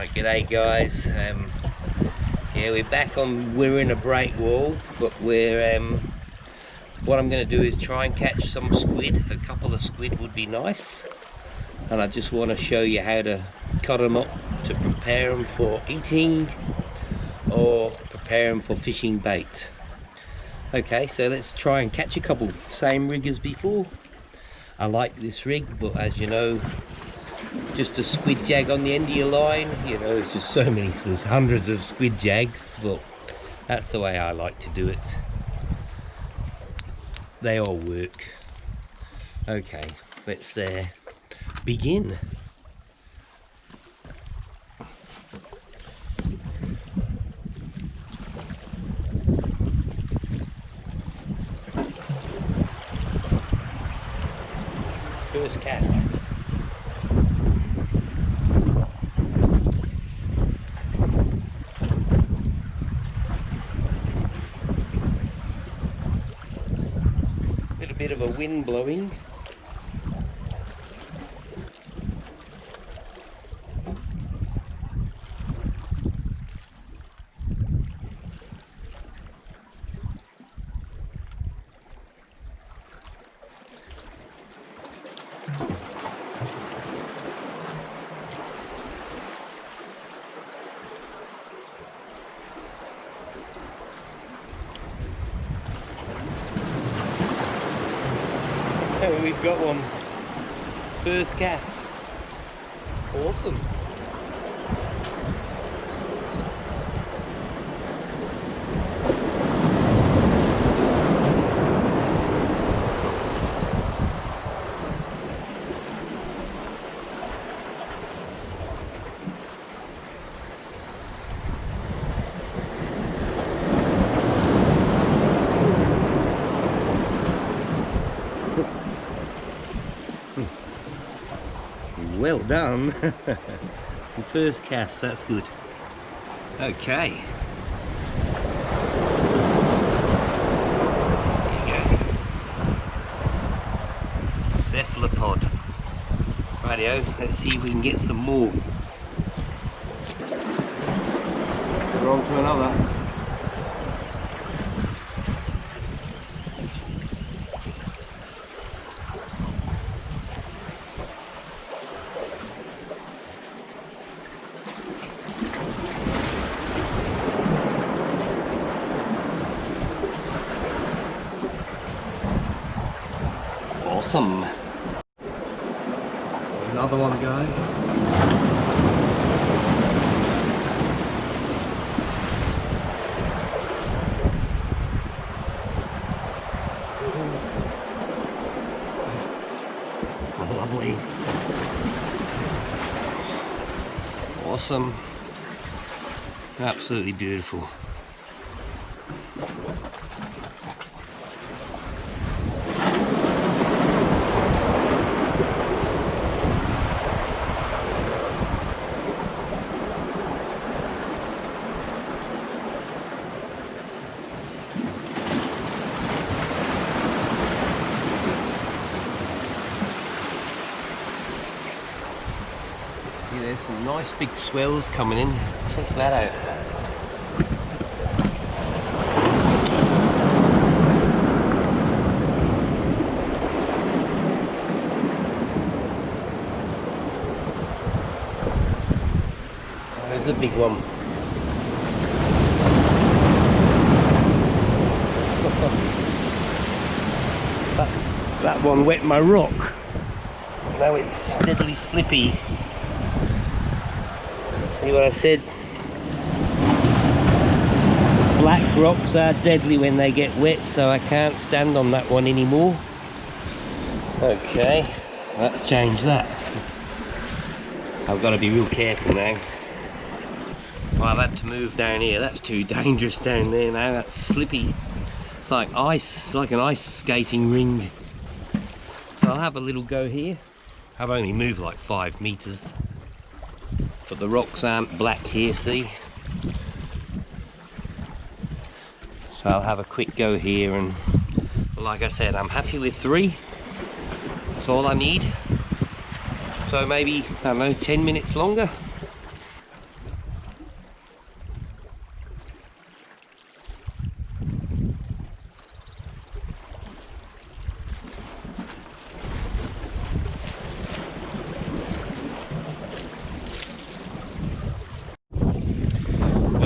G'day guys. Yeah, we're back on. We're in a break wall, but we're what I'm going to do is try and catch some squid. A couple of squid would be nice, and I just want to show you how to cut them up to prepare them for eating or prepare them for fishing bait. Okay, so let's try and catch a couple. Same rig as before. I like this rig, but as you know, just a squid jag on the end of your line, you know, there's just so many, there's hundreds of squid jags, but that's the way I like to do it. They all work. Okay, let's begin. First cast. Little bit of a wind blowing. Oh, we've got one. First cast. Awesome. Well done. First cast, that's good. Okay. There you go. Cephalopod. Rightio, let's see if we can get some more. We're on to another. Awesome. Another one, guys. Oh, lovely. Awesome. Absolutely beautiful. There's some nice big swells coming in. Check that out. Oh, there's a big one. That one wet my rock. Now it's deadly slippy. See what I said? Black rocks are deadly when they get wet, so I can't stand on that one anymore. Okay, let's change that. I've got to be real careful now. Well, I've had to move down here. That's too dangerous down there now. That's slippy. It's like ice. It's like an ice skating ring. So I'll have a little go here. I've only moved like 5 meters. But the rocks aren't black here, see? So I'll have a quick go here, and like I said, I'm happy with 3. That's all I need. So maybe, I don't know, 10 minutes longer.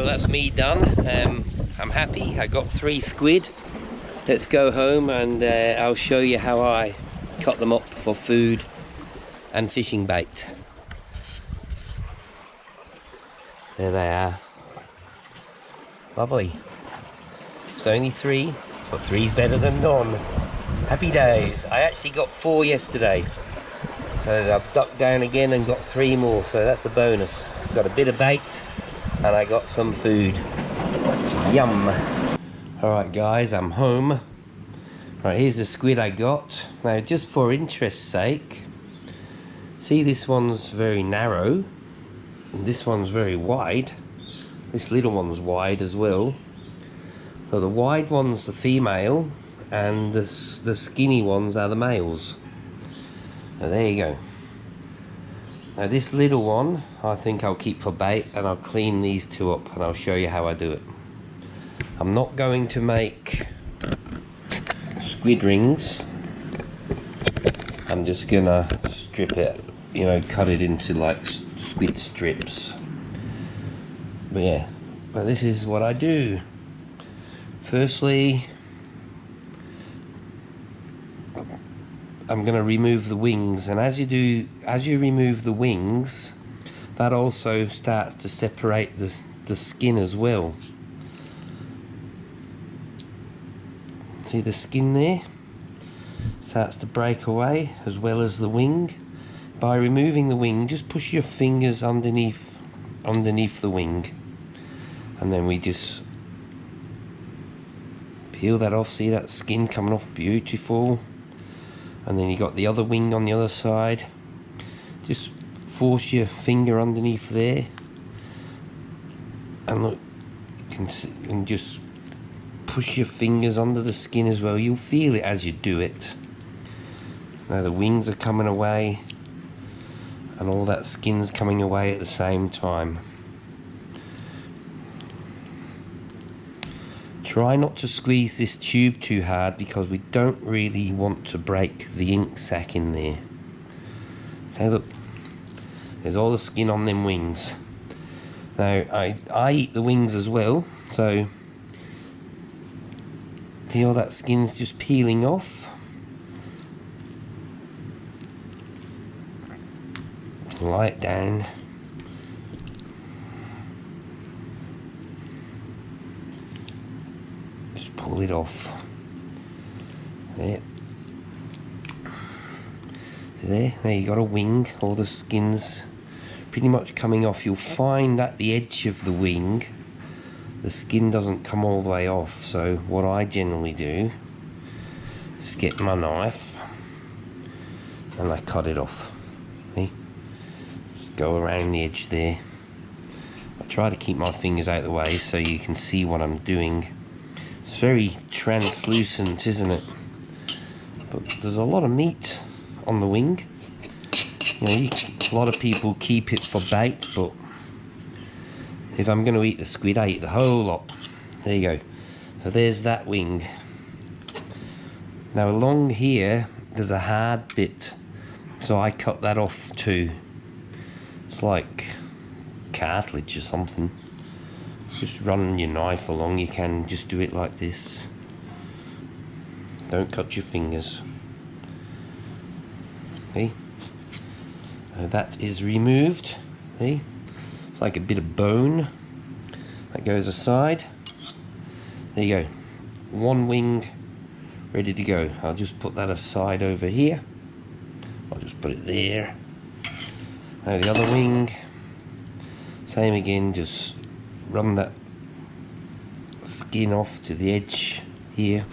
that's me done. I'm happy. I got 3 squid. Let's go home and I'll show you how I cut them up for food and fishing bait. There they are. Lovely. It's only 3, but 3's better than none. Happy days. I actually got 4 yesterday. So I've ducked down again and got 3 more, so that's a bonus. Got a bit of bait and I got some food. Yum. Alright guys, I'm home. Right, here's the squid I got. Now just for interest's sake, see this one's very narrow, and this one's very wide. This little one's wide as well. So the wide one's the female, and the skinny ones are the males. Now there you go. Now this little one, I think I'll keep for bait, and I'll clean these 2 up, and I'll show you how I do it. I'm not going to make squid rings. I'm just gonna strip it, you know, cut it into like squid strips. But yeah, but this is what I do. Firstly, I'm going to remove the wings, and as you remove the wings, that also starts to separate the skin as well. See the skin there? Starts to break away as well as the wing. By removing the wing, just push your fingers underneath the wing, and then we just peel that off. See that skin coming off, beautiful. And then you got the other wing on the other side. Just force your finger underneath there, and look, you can see, and just push your fingers under the skin as well. You'll feel it as you do it. Now the wings are coming away, and all that skin's coming away at the same time. Try not to squeeze this tube too hard, because we don't really want to break the ink sac in there. Okay, look, there's all the skin on them wings. Now I eat the wings as well, so see all that skin's just peeling off. Lie it down. Pull it off. There. There you got a wing. All the skin's pretty much coming off. You'll find at the edge of the wing, the skin doesn't come all the way off. So what I generally do is get my knife and I cut it off. See? Just go around the edge there. I try to keep my fingers out of the way so you can see what I'm doing. It's very translucent, isn't it? But there's a lot of meat on the wing. You know, a lot of people keep it for bait, but if I'm going to eat the squid, I eat the whole lot. There you go. So there's that wing. Now along here, there's a hard bit, so I cut that off too. It's like cartilage or something. Just run your knife along. You can just do it like this. Don't cut your fingers. Okay. That is removed. See? It's like a bit of bone that goes aside. There you go. One wing ready to go. I'll just put that aside over here. I'll just put it there. Now the other wing, same again, just run that skin off to the edge here.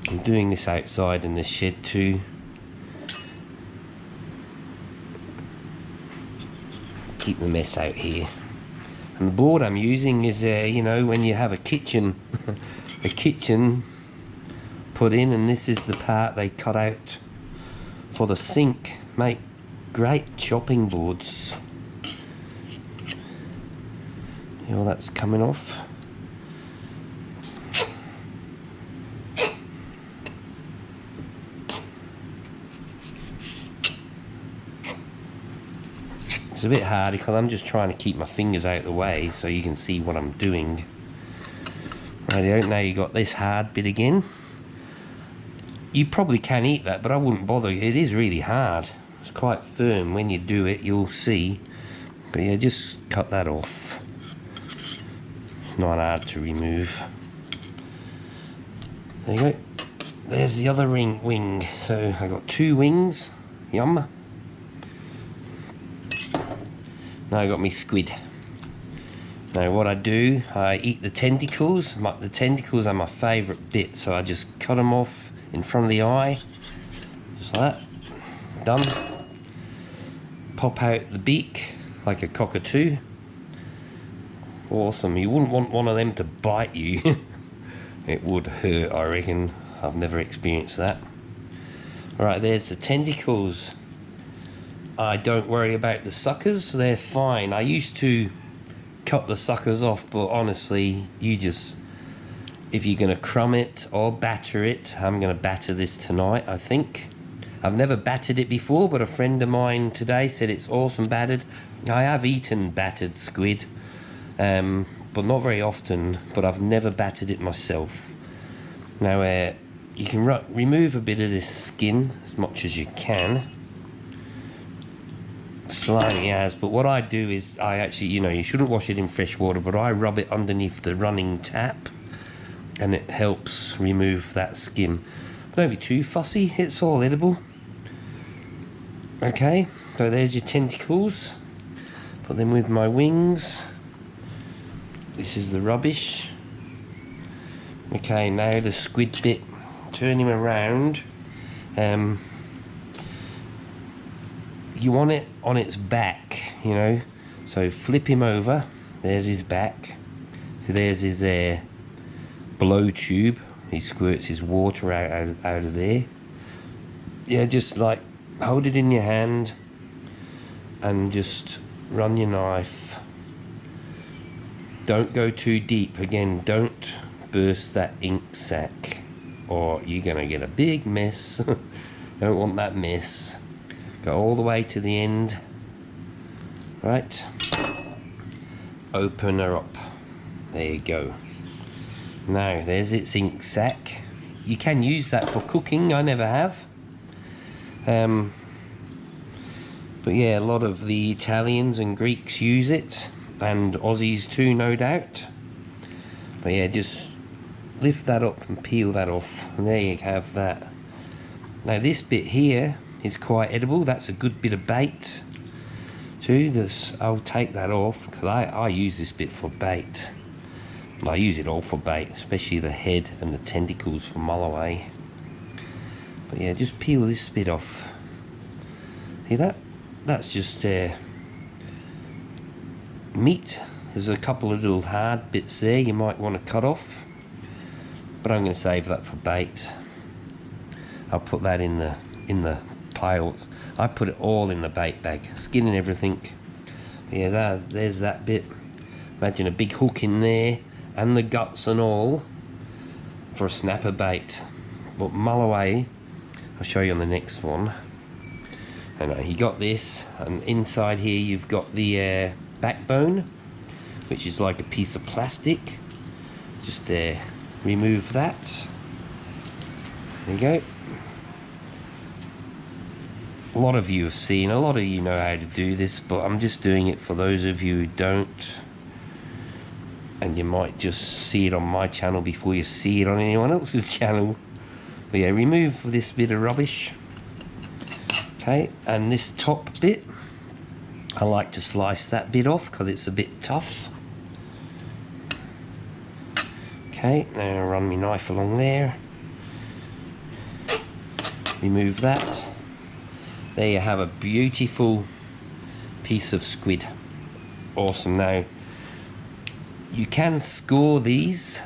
I'm doing this outside in the shed too. Keep the mess out here. And the board I'm using is, you know, when you have a kitchen, a kitchen put in, and this is the part they cut out for the sink. Make great chopping boards. You know, that's coming off. It's a bit hard because I'm just trying to keep my fingers out of the way so you can see what I'm doing. Rightio, now you got this hard bit again. You probably can eat that, but I wouldn't bother. It is really hard. It's quite firm. When you do it, you'll see. But yeah, just cut that off. It's not hard to remove. There you go. There's the other wing. So I got 2 wings. Yum. Now I got me squid. Now what I do, I eat the tentacles. The tentacles are my favourite bit, so I just cut them off in front of the eye, just like that. Done. Pop out the beak like a cockatoo. Awesome. You wouldn't want one of them to bite you. It would hurt, I reckon. I've never experienced that. Alright, there's the tentacles. I don't worry about the suckers, they're fine. I used to cut the suckers off, but honestly, if you're going to crumb it or batter it, I'm going to batter this tonight, I think. I've never battered it before, but a friend of mine today said it's awesome battered. I have eaten battered squid, but not very often, but I've never battered it myself. Now, you can remove a bit of this skin as much as you can. Slimy as, but what I do is I actually, you shouldn't wash it in fresh water, but I rub it underneath the running tap and it helps remove that skin. But don't be too fussy, it's all edible. Okay, so there's your tentacles. Put them with my wings. This is the rubbish. Okay, now the squid bit. Turn him around. You want it on its back, so flip him over. There's his back. So there's his blow tube. He squirts his water out of there. Yeah, just like hold it in your hand and just run your knife. Don't go too deep. Again, don't burst that ink sac or you're gonna get a big mess. Don't want that mess. Go all the way to the end. Right. Open her up. There you go. Now, there's its ink sac. You can use that for cooking. I never have. But yeah, a lot of the Italians and Greeks use it. And Aussies too, no doubt. But yeah, just lift that up and peel that off. And there you have that. Now, this bit here is quite edible. That's a good bit of bait too. I'll take that off because I use this bit for bait. I use it all for bait, especially the head and the tentacles for mulloway. But yeah, just peel this bit off. See that? That's just meat. There's a couple of little hard bits there you might want to cut off, but I'm going to save that for bait. I'll put that in the piles. I put it all in the bait bag, skin and everything. Yeah, there's that bit. Imagine a big hook in there and the guts and all for a snapper bait. But mulloway, I'll show you on the next one. Anyway, you got this, and inside here you've got the backbone, which is like a piece of plastic. Just remove that. There you go. A lot of you have seen, a lot of you know how to do this, but I'm just doing it for those of you who don't. And you might just see it on my channel before you see it on anyone else's channel. But yeah, remove this bit of rubbish. Okay, and this top bit, I like to slice that bit off because it's a bit tough. Okay, now I'll run my knife along there. Remove that. There you have a beautiful piece of squid. Awesome. Now, you can score these.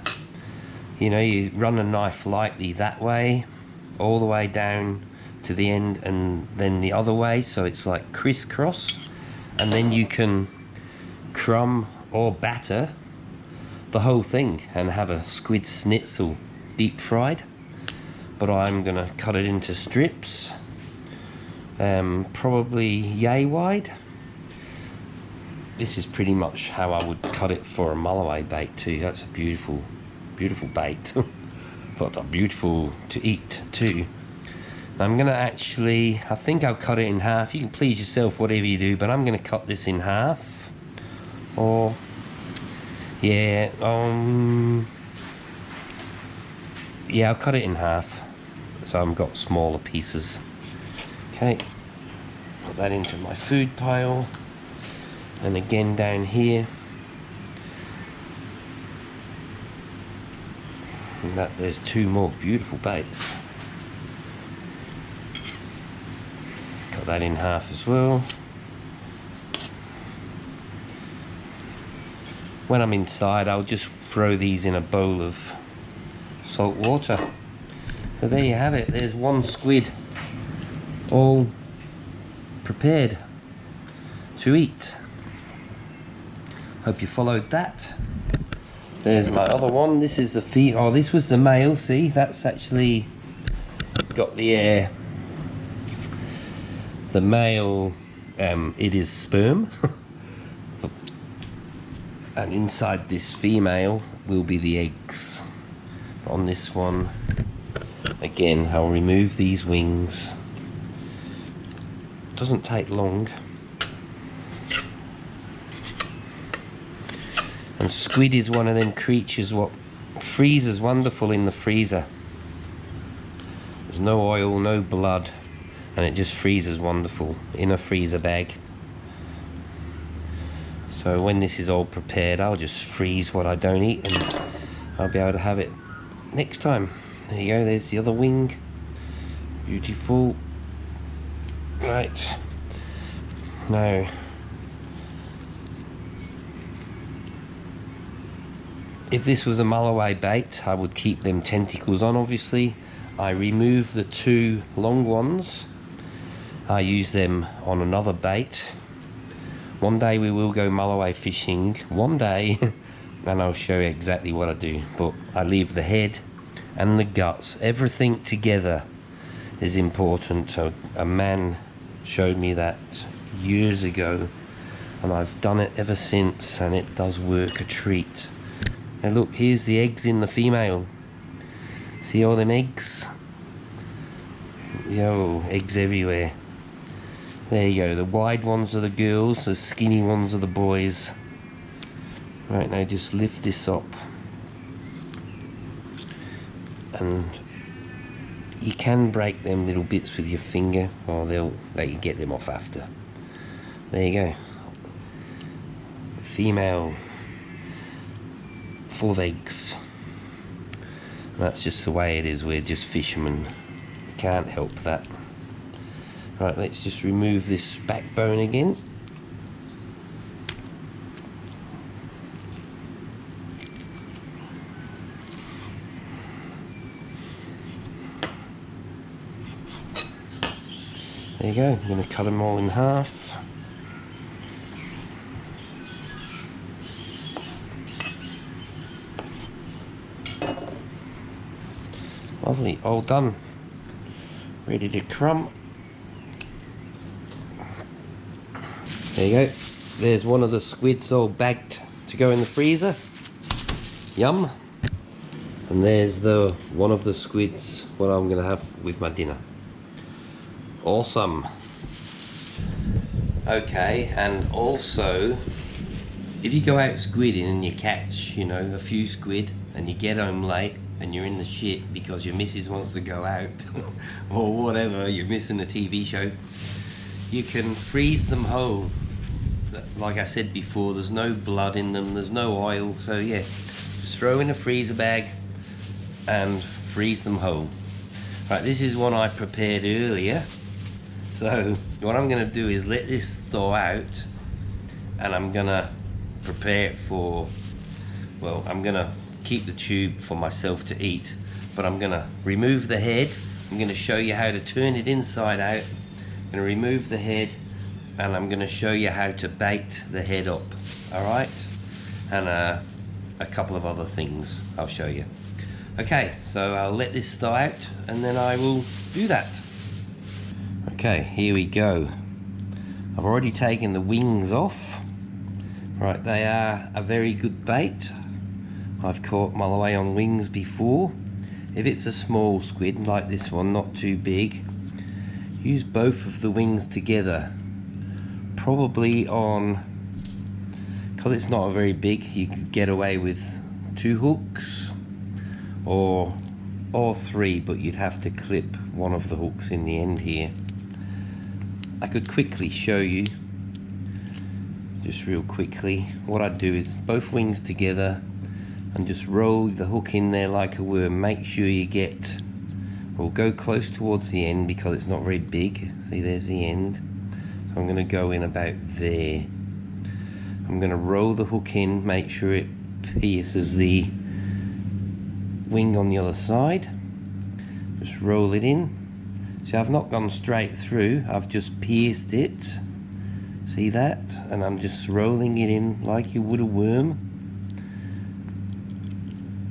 You run a knife lightly that way, all the way down to the end, and then the other way, so it's like crisscross. And then you can crumb or batter the whole thing and have a squid schnitzel deep fried. But I'm gonna cut it into strips. Probably yay wide. this is pretty much how I would cut it for a mulloway bait too. That's a beautiful, beautiful bait. But beautiful to eat too. I'm gonna actually, I think I'll cut it in half. You can please yourself, whatever you do, but I'm gonna cut this in half. Or, yeah, yeah, I'll cut it in half. So I've got smaller pieces. Okay, put that into my food pile. And again down here. And that, there's two more beautiful baits. Cut that in half as well. When I'm inside, I'll just throw these in a bowl of salt water. So there you have it. There's one squid all prepared to eat. Hope you followed that. There's my other one. This is the female. Oh, this was the male. See, that's actually got the male. It is sperm, and inside this female will be the eggs. On this one, again, I'll remove these wings. Doesn't take long. And squid is one of them creatures what freezes wonderful in the freezer. There's no oil, no blood, and it just freezes wonderful in a freezer bag. So when this is all prepared, I'll just freeze what I don't eat and I'll be able to have it next time. There you go, there's the other wing. Beautiful. Right. Now, if this was a mulloway bait, I would keep them tentacles on, obviously. I remove the two long ones. I use them on another bait. One day we will go mulloway fishing, one day, and I'll show you exactly what I do. But I leave the head and the guts, everything together is important. So a man showed me that years ago, and I've done it ever since, and it does work a treat. Now look, here's the eggs in the female. See all them eggs? Yo, eggs everywhere. There you go, the wide ones are the girls, the skinny ones are the boys. Right, now just lift this up. And you can break them little bits with your finger, or they can get them off after. There you go. Female, full of eggs. And that's just the way it is. We're just fishermen. We can't help that. Right, let's just remove this backbone again. There you go, I'm going to cut them all in half. Lovely, all done. Ready to crumb. There you go. There's one of the squids all bagged to go in the freezer. Yum. And there's the one of the squids what I'm going to have with my dinner. Awesome. Okay, and also if you go out squidding and you catch, you know, a few squid and you get home late and you're in the shit because your missus wants to go out or whatever, you're missing a TV show, you can freeze them whole. Like I said before, there's no blood in them, there's no oil, so yeah, just throw in a freezer bag and freeze them whole. Right, this is one I prepared earlier. So what I'm going to do is let this thaw out, and I'm going to prepare it for, well, I'm going to keep the tube for myself to eat, but I'm going to remove the head. I'm going to show you how to turn it inside out. I'm going to remove the head, and I'm going to show you how to bait the head up, alright? And a couple of other things I'll show you. Okay, so I'll let this thaw out, and then I will do that. Okay, here we go. I've already taken the wings off, Right, they are a very good bait. I've caught mulloway on wings before. If it's a small squid like this one, not too big, use both of the wings together. Probably on, because it's not very big, you could get away with 2 hooks or 3, but you'd have to clip one of the hooks in the end here. I could quickly show you, just real quickly. What I'd do is both wings together and just roll the hook in there like a worm. Make sure you get, or go close towards the end because it's not very big. See, there's the end. So I'm going to go in about there. I'm going to roll the hook in, make sure it pierces the wing on the other side. Just roll it in. See, I've not gone straight through, I've just pierced it. See that? And I'm just rolling it in like you would a worm.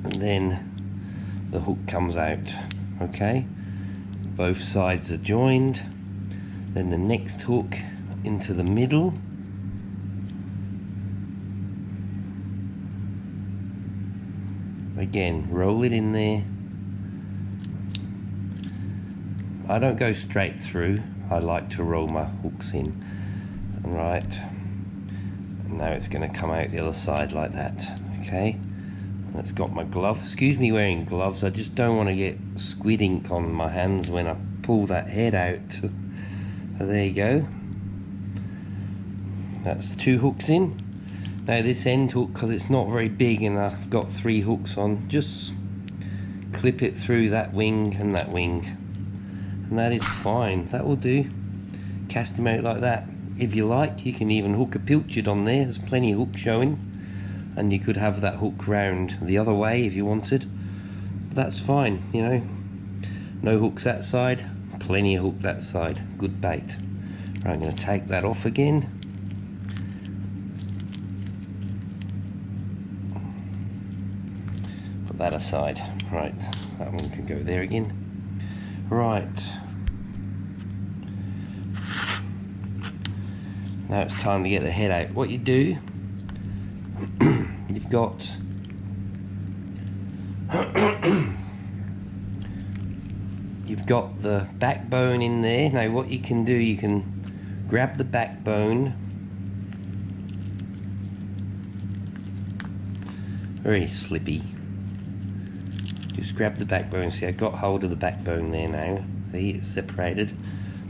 And then the hook comes out. Okay, both sides are joined. Then the next hook into the middle. Again, roll it in there. I don't go straight through, I like to roll my hooks in. Right, and now it's going to come out the other side like that. Okay, and it's got my glove. Excuse me wearing gloves, I just don't want to get squid ink on my hands when I pull that head out. So there you go. That's 2 hooks in. Now this end hook, because it's not very big and I've got 3 hooks on, just clip it through that wing and that wing, and that is fine. That will do. Cast him out like that. If you like, you can even hook a pilchard on there. There's plenty of hook showing, and you could have that hook round the other way if you wanted. But that's fine, you know. No hooks that side, plenty of hook that side. Good bait. Right, I'm going to take that off again. Put that aside. Right, that one can go there again. Right. Now it's time to get the head out. What you do, you've got the backbone in there. Now what you can do, you can grab the backbone, very slippy. Just grab the backbone. See, I got hold of the backbone there now. See, it's separated.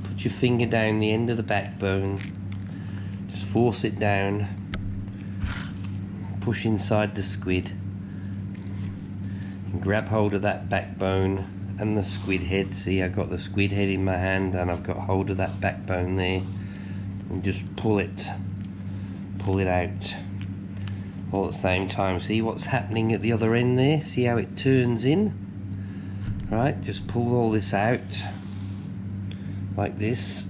Put your finger down the end of the backbone. Just force it down, push inside the squid, and grab hold of that backbone and the squid head. See, I've got the squid head in my hand and I've got hold of that backbone there, and just pull it out all at the same time. See what's happening at the other end there? See how it turns in? Right, just pull all this out like this.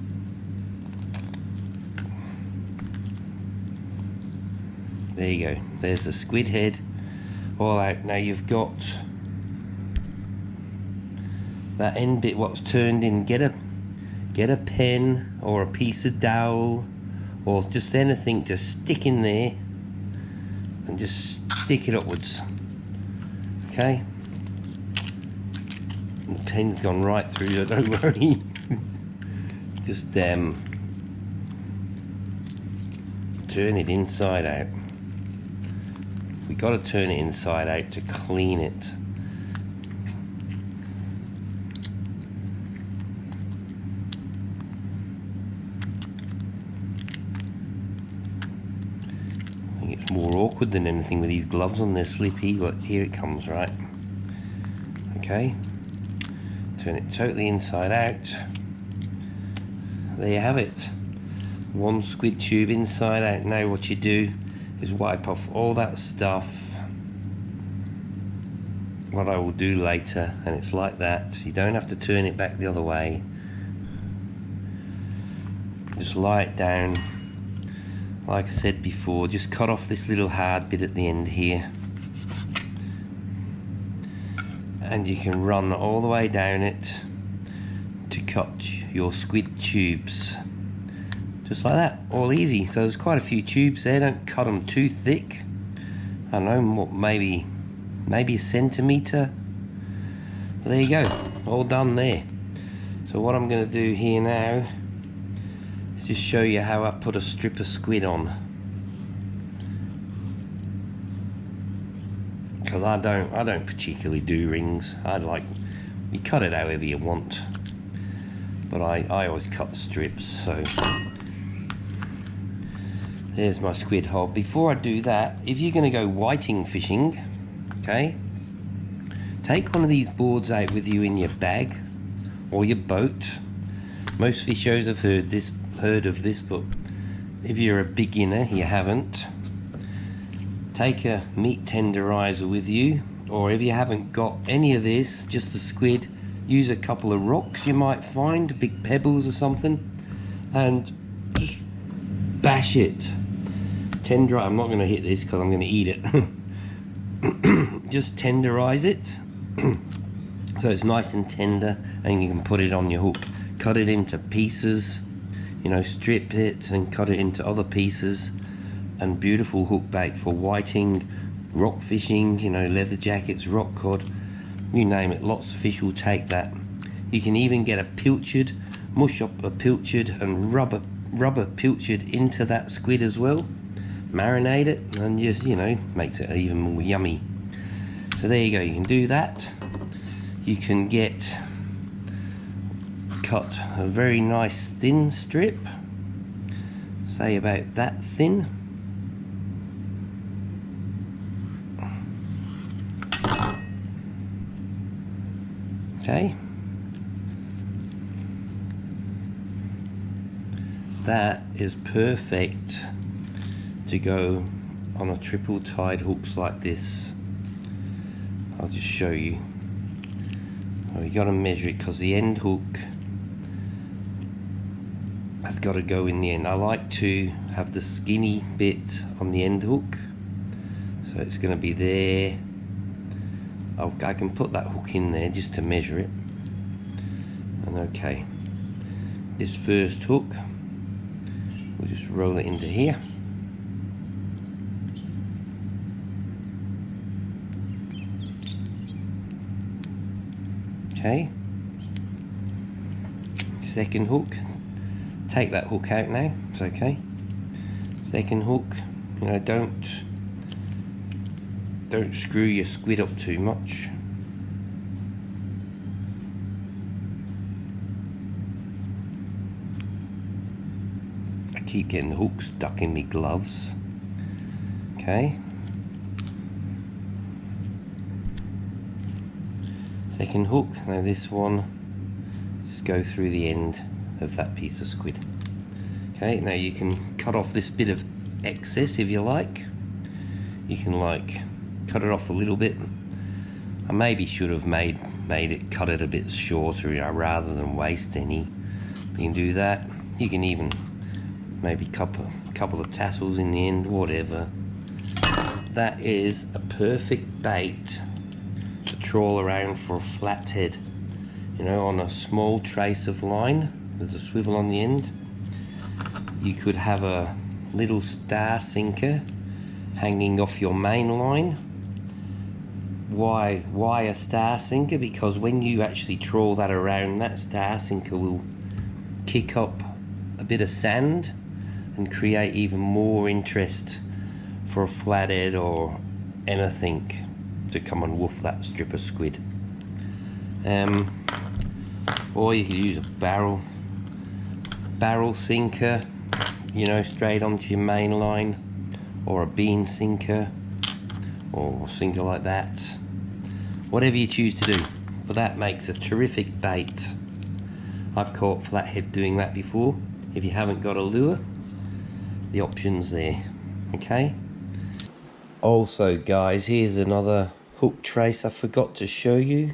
There you go, there's the squid head all out. Now you've got that end bit what's turned in. Get a pen or a piece of dowel or just anything to stick in there and just stick it upwards. Okay, and the pen's gone right through, so don't worry. Just turn it inside out. We got to turn it inside out to clean it. I think it's more awkward than anything with these gloves on. They're slippy, but here it comes. Right, okay, turn it totally inside out. There you have it, 1 squid tube inside out. Now what you do is wipe off all that stuff, what I will do later, and it's like that. You don't have to turn it back the other way. Just lie it down. Like I said before, just cut off this little hard bit at the end here, and you can run all the way down it to cut your squid tubes Just like that, all easy. So there's quite a few tubes there. Don't cut them too thick. I don't know, what, maybe a centimetre. But there you go, all done there. So what I'm going to do here now is just show you how I put a strip of squid on. Because I don't particularly do rings. You cut it however you want. But I always cut strips, so there's my squid hole. Before I do that, if you're going to go whiting fishing, okay, take one of these boards out with you in your bag or your boat. Most fishers have heard of this, but if you're a beginner, you haven't. Take a meat tenderizer with you, or if you haven't got any of this, just a squid, use a couple of rocks you might find, big pebbles or something, and just bash it. I'm not going to hit this because I'm going to eat it. Just tenderize it so it's nice and tender, and you can put it on your hook. Cut it into pieces, you know, strip it and cut it into other pieces, and beautiful hook bait for whiting, rock fishing, you know, leather jackets, rock cod, you name it. Lots of fish will take that. You can even get a pilchard, mush up a pilchard and rub a pilchard into that squid as well. Marinate it, and just, you know, makes it even more yummy. So there you go, you can do that. You can cut a very nice thin strip, say about that thin. Okay, that is perfect to go on a triple tied hooks like this. I'll just show you. Well, you got to measure it because the end hook has got to go in the end. I like to have the skinny bit on the end hook, so it's going to be there. I can put that hook in there just to measure it. And okay, this first hook, we'll just roll it into here. Okay, second hook, take that hook out now, it's okay. Second hook, you know, don't screw your squid up too much. I keep getting the hook stuck in my gloves. Okay, second hook. Now this one, just go through the end of that piece of squid. Okay, now you can cut off this bit of excess if you like. You can like cut it off a little bit. I maybe should have cut it a bit shorter, you know, rather than waste any. You can do that. You can even maybe couple of tassels in the end, whatever. That is a perfect bait to trawl around for a flathead, you know, on a small trace of line. There's a swivel on the end. You could have a little star sinker hanging off your main line. Why a star sinker? Because when you actually trawl that around, that star sinker will kick up a bit of sand and create even more interest for a flathead or anything to come and wolf that strip of squid. Or you could use a barrel sinker, you know, straight onto your main line, or a bean sinker, or a sinker like that. Whatever you choose to do, but that makes a terrific bait. I've caught flathead doing that before. If you haven't got a lure, the option's there. Okay. Also, guys, here's another hook trace I forgot to show you.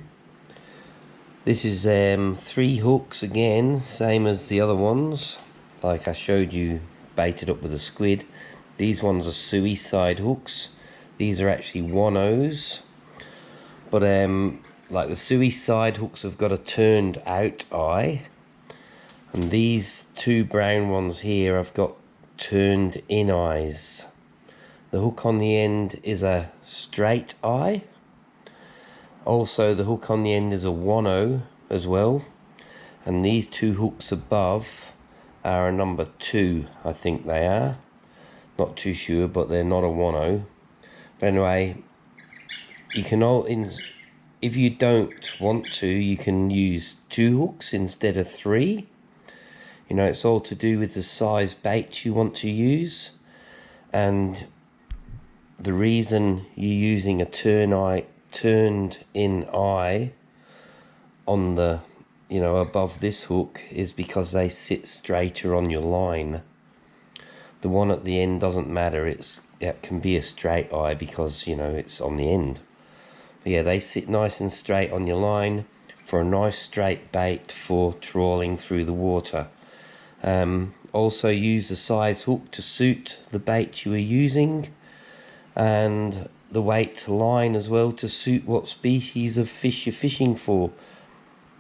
This is 3 hooks again, same as the other ones. Like I showed you, baited up with a squid. These ones are suicide hooks. These are actually 1/0s. But like the suicide hooks have got a turned out eye. And these two brown ones here I've got turned in eyes. The hook on the end is a straight eye. Also the hook on the end is a 1-0 as well. And these two hooks above are a number 2, I think they are. Not too sure, but they're not a 1-0. But anyway, you can if you don't want to, you can use 2 hooks instead of 3. You know, it's all to do with the size bait you want to use, and the reason you're using a turned in eye on the, you know, above this hook is because they sit straighter on your line. The one at the end doesn't matter, it can be a straight eye because, you know, it's on the end. But yeah, they sit nice and straight on your line for a nice straight bait for trawling through the water. Also use the size hook to suit the bait you are using, and the weight line as well to suit what species of fish you're fishing for.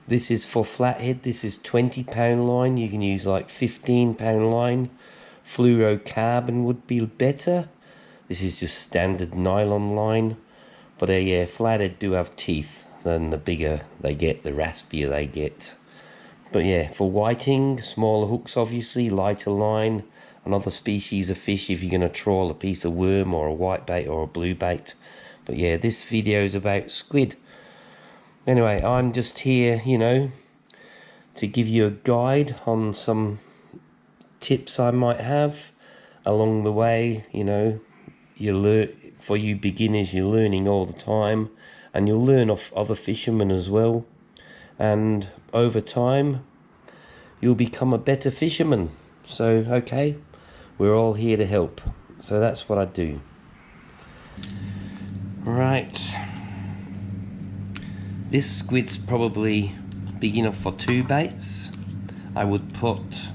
This is for flathead, this is 20-pound line. You can use like 15-pound line. Fluorocarbon would be better. This is just standard nylon line. But yeah, flathead do have teeth. Then the bigger they get, the raspier they get. But yeah, for whiting, smaller hooks obviously, lighter line, another species of fish if you're going to trawl a piece of worm or a whitebait or a bluebait. But yeah, this video is about squid. Anyway, I'm just here, you know, to give you a guide on some tips I might have along the way. You know, for you beginners, you're learning all the time, and you'll learn off other fishermen as well. And over time, you'll become a better fisherman. So, okay, we're all here to help. So that's what I do. Right. This squid's probably big enough for 2 baits. I would put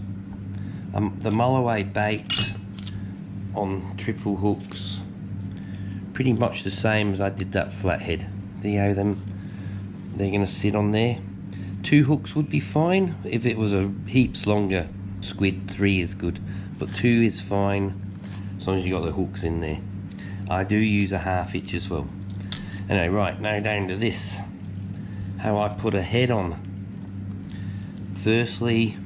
the mulloway bait on triple hooks, pretty much the same as I did that flathead. See how they're going to sit on there? 2 hooks would be fine. If it was a heaps longer squid, 3 is good, but 2 is fine as long as you got the hooks in there. I do use a 1/2 inch as well. Anyway, right, now down to this, how I put a head on. Firstly,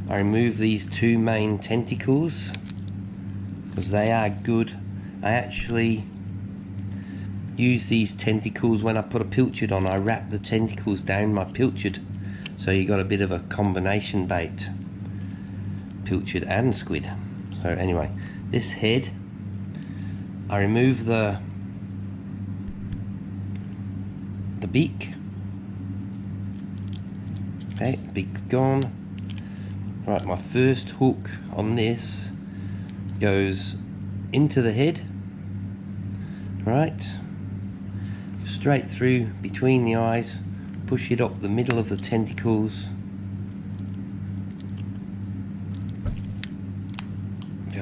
I remove these 2 main tentacles because they are good. I actually use these tentacles when I put a pilchard on. I wrap the tentacles down my pilchard, so you got a bit of a combination bait, pilchard and squid. So anyway, this head, I remove the beak. Okay, beak gone. Right, my first hook on this goes into the head, right, straight through between the eyes, push it up the middle of the tentacles.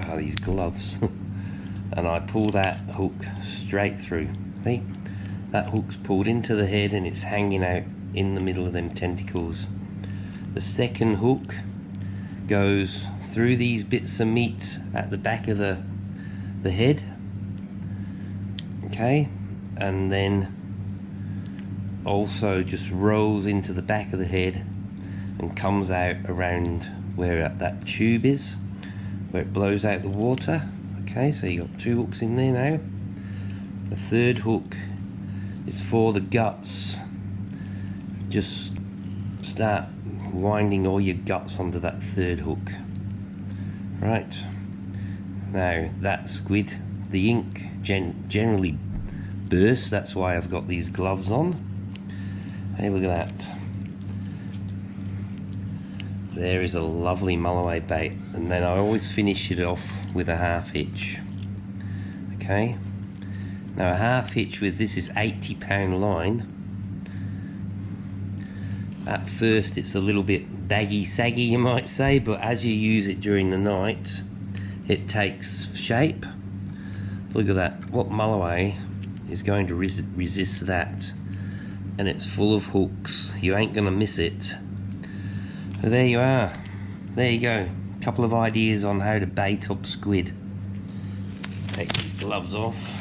Ah, these gloves. And I pull that hook straight through. See? That hook's pulled into the head and it's hanging out in the middle of them tentacles. The second hook goes through these bits of meat at the back of the head. Okay, and then also just rolls into the back of the head and comes out around where that tube is, where it blows out the water. Okay, so you got 2 hooks in there now. The third hook is for the guts. Just start winding all your guts onto that third hook. Right, now that squid, the ink generally bursts, that's why I've got these gloves on. Hey, look at that. There is a lovely mulloway bait, and then I always finish it off with a 1/2 inch. Okay, now a 1/2 inch with this is 80-pound line. At first it's a little bit baggy saggy, you might say, but as you use it during the night it takes shape. Look at that. What mulloway is going to resist that? And it's full of hooks, you ain't gonna miss it. So there you are. There you go. A couple of ideas on how to bait up squid. Take these gloves off.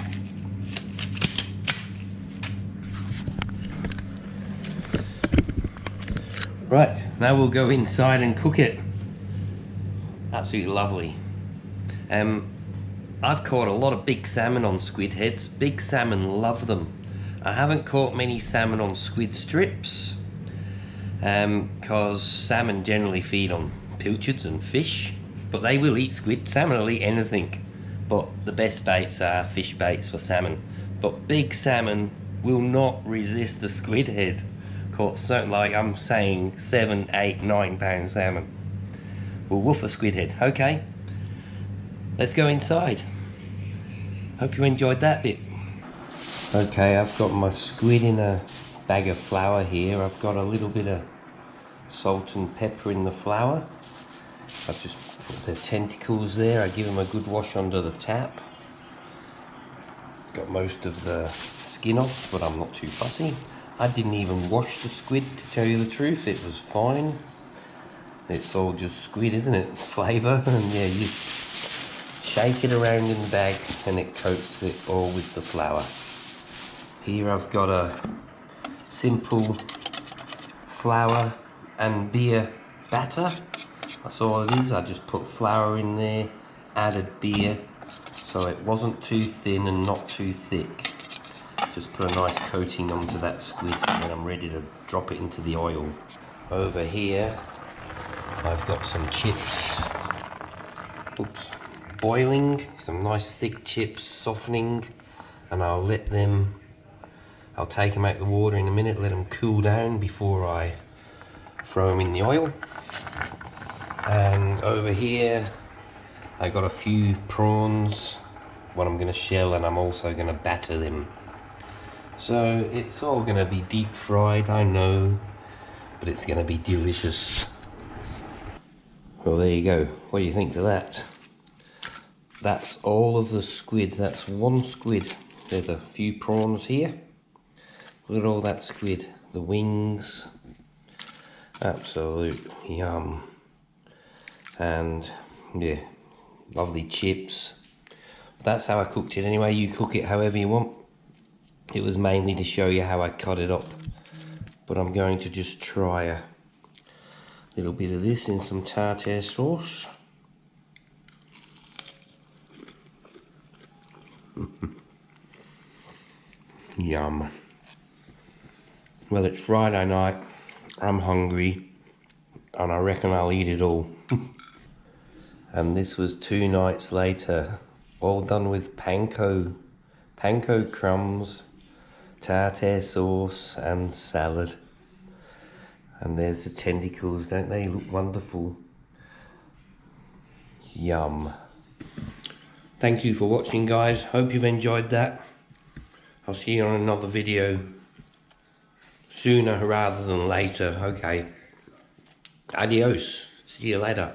Right, now we'll go inside and cook it. Absolutely lovely. I've caught a lot of big salmon on squid heads. Big salmon love them. I haven't caught many salmon on squid strips because salmon generally feed on pilchards and fish, but they will eat squid. Salmon will eat anything, but the best baits are fish baits for salmon. But big salmon will not resist a squid head. Caught something like, I'm saying, 7, 8, 9 pound salmon will woof a squid head. Okay, let's go inside. Hope you enjoyed that bit. Okay, I've got my squid in a bag of flour here. I've got a little bit of salt and pepper in the flour. I've just put the tentacles there. I give them a good wash under the tap. Got most of the skin off, but I'm not too fussy. I didn't even wash the squid, to tell you the truth. It was fine. It's all just squid, isn't it? Flavour, and yeah, you just shake it around in the bag and it coats it all with the flour. Here I've got a simple flour and beer batter. That's all it is. I just put flour in there, added beer, so it wasn't too thin and not too thick. Just put a nice coating onto that squid and then I'm ready to drop it into the oil. Over here I've got some chips, boiling, some nice thick chips, softening, and I'll take them out of the water in a minute, let them cool down before I throw them in the oil. And over here I got a few prawns, what I'm going to shell, and I'm also going to batter them. So it's all going to be deep fried, I know, but it's going to be delicious. Well, there you go. What do you think to that? That's all of the squid. That's one squid. There's a few prawns here. Look at all that squid. The wings. Absolute yum. And yeah, lovely chips. That's how I cooked it anyway. You cook it however you want. It was mainly to show you how I cut it up. But I'm going to just try a little bit of this in some tartare sauce. Yum. Well, it's Friday night, I'm hungry, and I reckon I'll eat it all. And this was 2 nights later, all done with panko crumbs, tartare sauce and salad. And there's the tentacles, don't they look wonderful? Yum. Thank you for watching, guys. Hope you've enjoyed that. I'll see you on another video sooner rather than later. Okay. Adios. See you later.